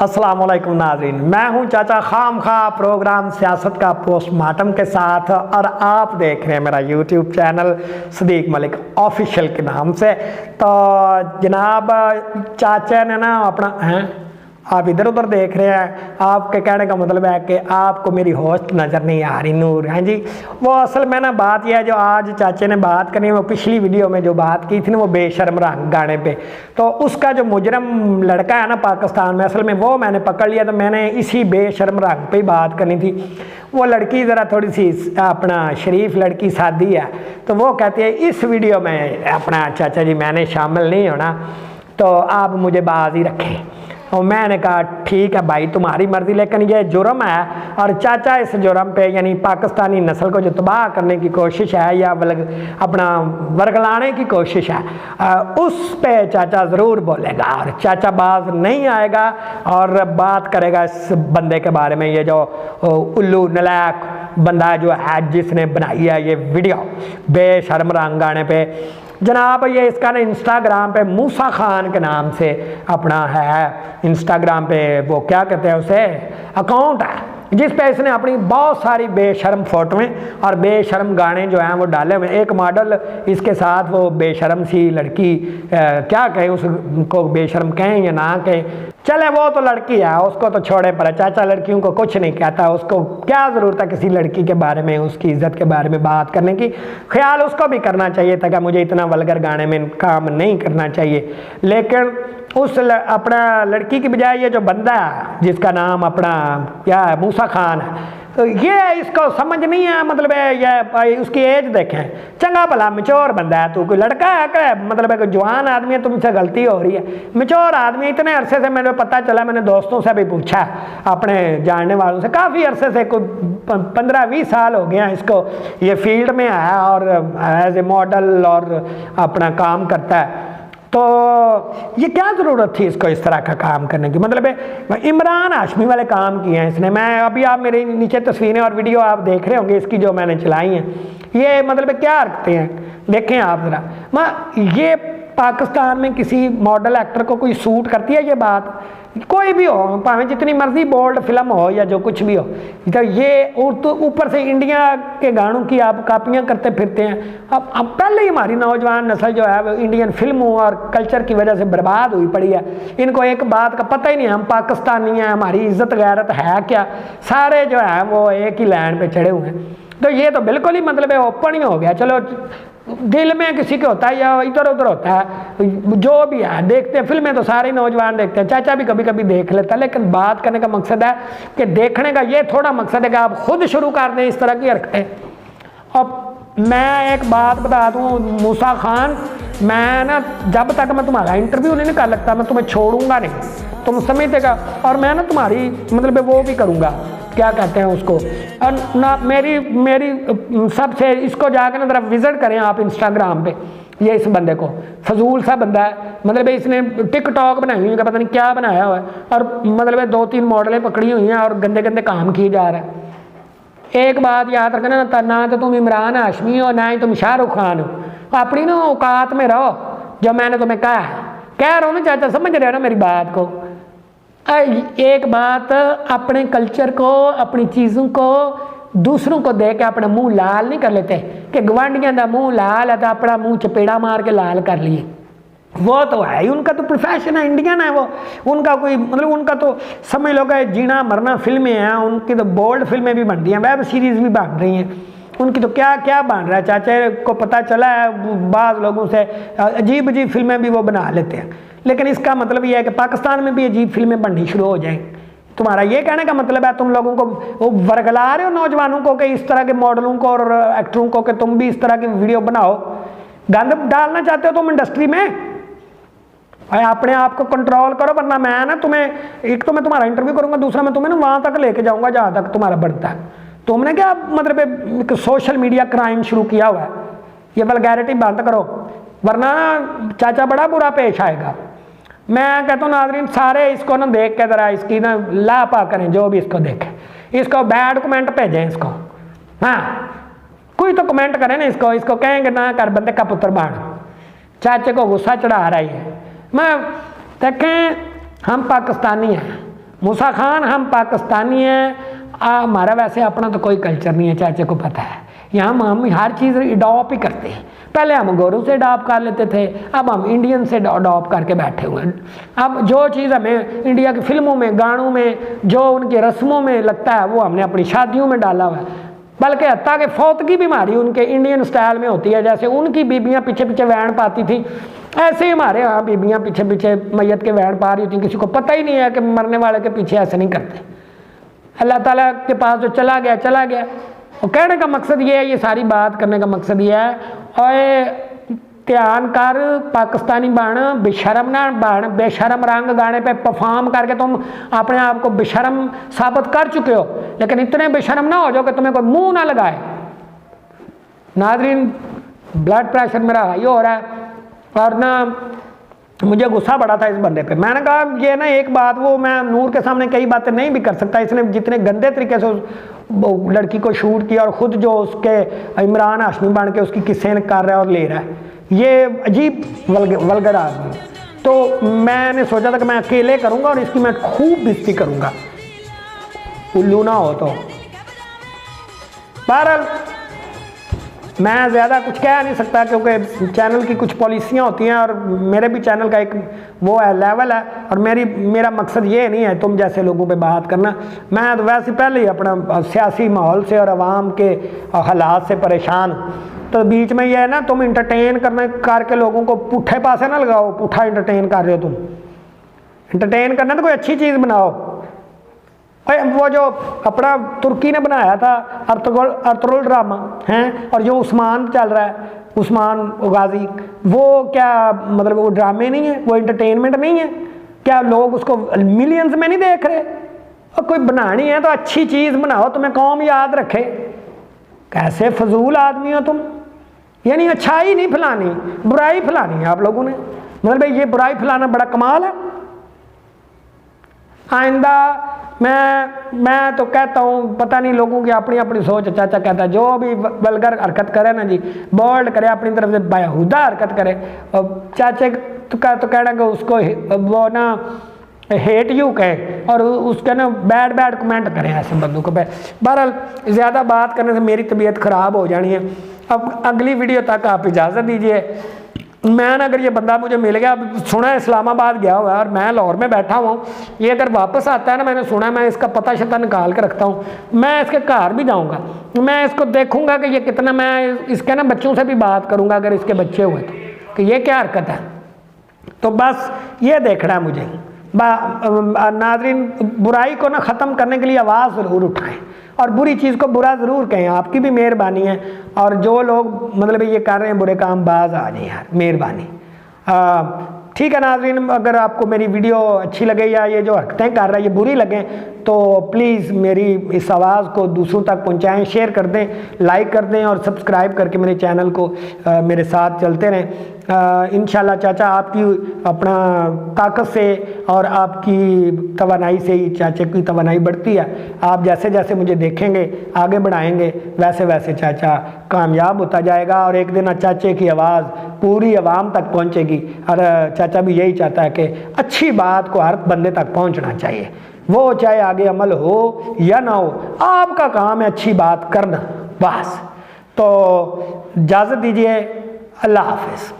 अस्सलाम वालेकुम नाज़रीन, मैं हूं चाचा खाम खा प्रोग्राम सियासत का पोस्टमार्टम के साथ और आप देख रहे हैं मेरा YouTube channel Sadiq Malik official के नाम से। तो जनाब चाचा ने ना अपना आप इधर उधर देख रहे हैं, आपके कहने का मतलब है कि आपको मेरी होस्ट नज़र नहीं आ रही नूर। हैं जी, वो असल में ना बात यह है जो आज चाचे ने बात करनी है, वो पिछली वीडियो में जो बात की थी ना वो बेशर्म रंग गाने पे, तो उसका जो मुजरम लड़का है ना पाकिस्तान में, असल में वो मैंने पकड़ लिया। तो मैंने इसी बेशर्म रंग पे ही बात करनी थी। वो लड़की ज़रा थोड़ी सी अपना शरीफ लड़की सादी है, तो वो कहती है इस वीडियो में अपना चाचा जी मैंने शामिल नहीं होना, तो आप मुझे बाज ही रखें। और मैंने कहा ठीक है भाई तुम्हारी मर्ज़ी, लेकिन ये जुर्म है और चाचा इस जुर्म पे यानी पाकिस्तानी नस्ल को जो तबाह करने की कोशिश है या अपना वर्गलाने की कोशिश है, उस पे चाचा ज़रूर बोलेगा और चाचा बाज नहीं आएगा और बात करेगा इस बंदे के बारे में, ये जो उल्लू नलायक बंदा जो है जिसने बनाई है ये वीडियो बेशर्म रंग गाने पे। जनाब ये इसका ना इंस्टाग्राम पे मूसा खान के नाम से अपना है, इंस्टाग्राम पे वो क्या कहते हैं उसे अकाउंट है, जिस पे इसने अपनी बहुत सारी बेशर्म फोटोएं और बेशर्म गाने जो हैं वो डाले हुए। एक मॉडल इसके साथ वो बेशर्म सी लड़की क्या कहे उसको, बेशर्म कहें या ना कहें, चले वो तो लड़की है उसको तो छोड़े पर चाचा लड़कियों को कुछ नहीं कहता, उसको क्या ज़रूरत है किसी लड़की के बारे में उसकी इज्जत के बारे में बात करने की। ख्याल उसको भी करना चाहिए था कि मुझे इतना वल्गर गाने में काम नहीं करना चाहिए, लेकिन उस अपना लड़की की बजाय ये जो बंदा है जिसका नाम अपना क्या है मूसा खान है, तो ये इसको समझ नहीं है, मतलब है ये उसकी एज देखें, चंगा भला मिच्योर बंदा है, तू कोई लड़का है क्या, मतलब है कोई जवान आदमी है, तुमसे गलती हो रही है, मिच्योर आदमी। इतने अरसे से मैंने पता चला, मैंने दोस्तों से भी पूछा अपने जानने वालों से, काफ़ी अरसे से कोई 15-20 साल हो गया इसको ये फील्ड में आया और एज ए मॉडल और अपना काम करता है। तो ये क्या ज़रूरत थी इसको इस तरह का काम करने की, मतलब है इमरान हाशमी वाले काम किए हैं इसने। मैं अभी आप मेरे नीचे तस्वीरें और वीडियो आप देख रहे होंगे इसकी जो मैंने चलाई हैं, ये मतलब क्या रखते हैं देखें आप ज़रा। ये पाकिस्तान में किसी मॉडल एक्टर को कोई सूट करती है ये बात, कोई भी हो, भाਵੇਂ जितनी मर्जी बोल्ड फिल्म हो या जो कुछ भी हो, तो ये तो ऊपर से इंडिया के गानों की आप कापियाँ करते फिरते हैं। अब पहले ही हमारी नौजवान नस्ल जो है वो इंडियन फिल्मों और कल्चर की वजह से बर्बाद हुई पड़ी है। इनको एक बात का पता ही नहीं, हम पाकिस्तानी हैं, हमारी इज्जत गैरत है क्या, सारे जो है वो एक ही लाइन पे चढ़े हुए हैं। तो ये तो बिल्कुल ही मतलब ओपन ही हो गया, चलो दिल में किसी के होता है या इधर उधर होता है, जो भी है देखते हैं, फिल्में तो सारे नौजवान देखते हैं, चाचा भी कभी कभी देख लेता है, लेकिन बात करने का मकसद है कि देखने का ये थोड़ा मकसद है कि आप खुद शुरू कर दें इस तरह की हरकतें। अब मैं एक बात बता दूं मूसा खान, मैं ना जब तक मैं तुम्हारा इंटरव्यू नहीं कर लगता मैं तुम्हें छोड़ूंगा नहीं, तुम समझतेगा, और मैं ना तुम्हारी मतलब वो भी करूँगा क्या कहते हैं उसको, और ना मेरी सबसे इसको जाकर ना जरा विजिट करें आप इंस्टाग्राम पे। ये इस बंदे को फजूल सा बंदा है, मतलब इसने टिकटॉक बनाई हुई है, पता नहीं क्या बनाया हुआ है, और मतलब 2-3 मॉडलें पकड़ी हुई हैं और गंदे गंदे काम किए जा रहे हैं। एक बात याद रखना ना तो तुम इमरान हाशमी हो ना ही तुम शाहरुख खान हो, अपनी ना औकात में रहो, जो मैंने तुम्हें कह रहा हूँ ना चाचा, समझ रहे हो ना मेरी बात को। एक बात, अपने कल्चर को अपनी चीज़ों को दूसरों को दे के अपना मुंह लाल नहीं कर लेते कि गवांढियों का मुंह लाल है तो अपना मुंह चपेड़ा मार के लाल कर लिए, वो तो है ही उनका तो प्रोफेशन है, इंडियन है वो, उनका कोई मतलब उनका तो समझ लो कि जीना मरना फिल्में हैं, उनकी तो बोल्ड फिल्में भी बन रही हैं, वेब सीरीज़ भी बन रही हैं, उनकी तो क्या क्या बन रहा है। चाचा को पता चला है बाज़ लोगों से अजीब अजीब फिल्में भी वो बना लेते हैं, लेकिन इसका मतलब ये है कि पाकिस्तान में भी अजीब फिल्में बननी शुरू हो जाएंगी। तुम्हारा ये कहने का मतलब है तुम लोगों को वो वर्गला रहे हो नौजवानों को कि इस तरह के मॉडलों को और एक्टरों को कि तुम भी इस तरह की वीडियो बनाओ, गंद डालना चाहते हो तुम इंडस्ट्री में, अपने आप को कंट्रोल करो, वरना मैं ना तुम्हें, एक तो मैं तुम्हारा इंटरव्यू करूँगा, दूसरा मैं तुम्हें ना वहाँ तक लेके जाऊँगा जहाँ तक तुम्हारा बढ़ता है। तुमने क्या मतलब सोशल मीडिया क्राइम शुरू किया हुआ है, ये वल्गैरिटी बंद करो, वरना चाचा बड़ा बुरा पेश आएगा। मैं कहता हूँ नाज़रीन सारे इसको ना देख के ज़रा इसकी ना लापा करें, जो भी इसको देखें, इसको बैड कमेंट भेजें इसको, हाँ कोई तो कमेंट करें ना इसको कहेंगे ना कर बंदे का पुत्र बाण, चाचे को गुस्सा चढ़ा रही है। मैं देखें हम पाकिस्तानी हैं, मूसा खान हम पाकिस्तानी हैं, हमारा वैसे अपना तो कोई कल्चर नहीं है, चाचे को पता है। यहाँ हम हर चीज़ अडॉप्ट ही करते हैं। पहले हम गोरों से अडॉप्ट कर लेते थे, अब हम इंडियन से अडॉप्ट करके बैठे हुए हैं। अब जो चीज़ हमें इंडिया की फिल्मों में, गानों में, जो उनकी रस्मों में लगता है, वो हमने अपनी शादियों में डाला हुआ है। बल्कि हत्ता के फौत की बीमारी उनके इंडियन स्टाइल में होती है। जैसे उनकी बीबियाँ पीछे पीछे वैन पाती थी, ऐसे ही हमारे यहाँ बीबियाँ पीछे पीछे मैयत के वैन पा रही होती। किसी को पता ही नहीं है कि मरने वाले के पीछे ऐसे नहीं करते। अल्लाह ताला के पास जो चला गया चला गया। और कहने का मकसद ये है, ये सारी बात करने का मकसद ये है, और ध्यान कर पाकिस्तानी बन, बेशरम ना बन। बेशरम रंग गाने पे परफॉर्म करके तुम अपने आप को बेशरम साबित कर चुके हो, लेकिन इतने बेशरम ना हो जाओ कि तुम्हें कोई मुंह ना लगाए। नाज़रीन, ब्लड प्रेशर मेरा हाई हो रहा है और ना मुझे गुस्सा बड़ा था इस बंदे पे। मैंने कहा ये ना एक बात, वो मैं नूर के सामने कई बातें नहीं भी कर सकता। इसने जितने गंदे तरीके से उस लड़की को शूट किया और ख़ुद जो उसके इमरान हाशमी बन के उसकी किस्से कर रहा है और ले रहा है, ये अजीब वल्गर आदमी। तो मैंने सोचा था कि मैं अकेले करूँगा और इसकी मैं खूब बेइज्जती करूँगा, उल्लू ना हो तो। बहरहाल मैं ज़्यादा कुछ कह नहीं सकता, क्योंकि चैनल की कुछ पॉलिसियाँ होती हैं और मेरे भी चैनल का एक वो है, लेवल है। और मेरा मकसद ये नहीं है तुम जैसे लोगों पे बात करना। मैं तो वैसे पहले ही अपना सियासी माहौल से और आवाम के हालात से परेशान। तो बीच में ये है ना, तुम इंटरटेन करके लोगों को पुट्ठे पासे ना लगाओ। पुट्ठा इंटरटेन कर रहे हो तुम, इंटरटेन करना तो कोई अच्छी चीज़ बनाओ। वो जो अपना तुर्की ने बनाया था अर्तुगरुल ड्रामा हैं, और जो उस्मान चल रहा है, उस्मान गाजी, वो क्या मतलब वो ड्रामे नहीं है, वो इंटरटेनमेंट नहीं है क्या? लोग उसको मिलियंस में नहीं देख रहे? और कोई बनानी है तो अच्छी चीज़ बनाओ, तुम्हें कौम याद रखे। कैसे फजूल आदमी हो तुम। यानी अच्छाई नहीं फैलानी, बुराई फैलानी है आप लोगों ने। मतलब भाई ये बुराई फैलाना बड़ा कमाल है। आइंदा मैं तो कहता हूँ, पता नहीं लोगों की अपनी अपनी सोच। चाचा कहता है जो भी वल्गर हरकत करे ना जी, बोल्ड करे, अपनी तरफ से बेहुदा हरकत करे, और चाचे तो कहना कि उसको वो ना हेट यू कहे और उसके ना बैड कमेंट करें ऐसे बंदों को। बहरहाल ज़्यादा बात करने से मेरी तबीयत ख़राब हो जानी है। अब अगली वीडियो तक आप इजाज़त दीजिए। मैं ना, अगर ये बंदा मुझे मिल गया, सुना है इस्लामाबाद गया हुआ है और मैं लाहौर में बैठा हुआ हूँ, ये अगर वापस आता है ना, मैंने सुना है, मैं इसका पता शता निकाल के रखता हूँ। मैं इसके घर भी जाऊँगा, मैं इसको देखूँगा कि ये कितना, मैं इसके ना बच्चों से भी बात करूँगा अगर इसके बच्चे हुए तो, कि ये क्या हरकत है। तो बस ये देखना है मुझे। नाज़रीन, बुराई को ना ख़त्म करने के लिए आवाज़ ज़रूर उठाएं और बुरी चीज़ को बुरा ज़रूर कहें। आपकी भी मेहरबानी है। और जो लोग मतलब ये कर रहे हैं बुरे काम, बाज आ जाए यार, मेहरबानी। ठीक है नाज़रीन, अगर आपको मेरी वीडियो अच्छी लगे या ये जो हरकतें कर रहा है ये बुरी लगें, तो प्लीज़ मेरी इस आवाज़ को दूसरों तक पहुंचाएं, शेयर कर दें, लाइक कर दें और सब्सक्राइब करके मेरे चैनल को मेरे साथ चलते रहें। इंशाल्लाह चाचा आपकी अपना ताकत से और आपकी तवानाई से ही चाचे की तवानाई बढ़ती है। आप जैसे जैसे मुझे देखेंगे, आगे बढ़ाएंगे, वैसे वैसे चाचा कामयाब होता जाएगा और एक दिन चाचे की आवाज़ पूरी आवाम तक पहुँचेगी। और चाचा भी यही चाहता है कि अच्छी बात को हर बंदे तक पहुँचना चाहिए, वो चाहे आगे अमल हो या ना हो, आपका काम है अच्छी बात करना, बस। तो इजाज़त दीजिए, अल्लाह हाफ़िज़।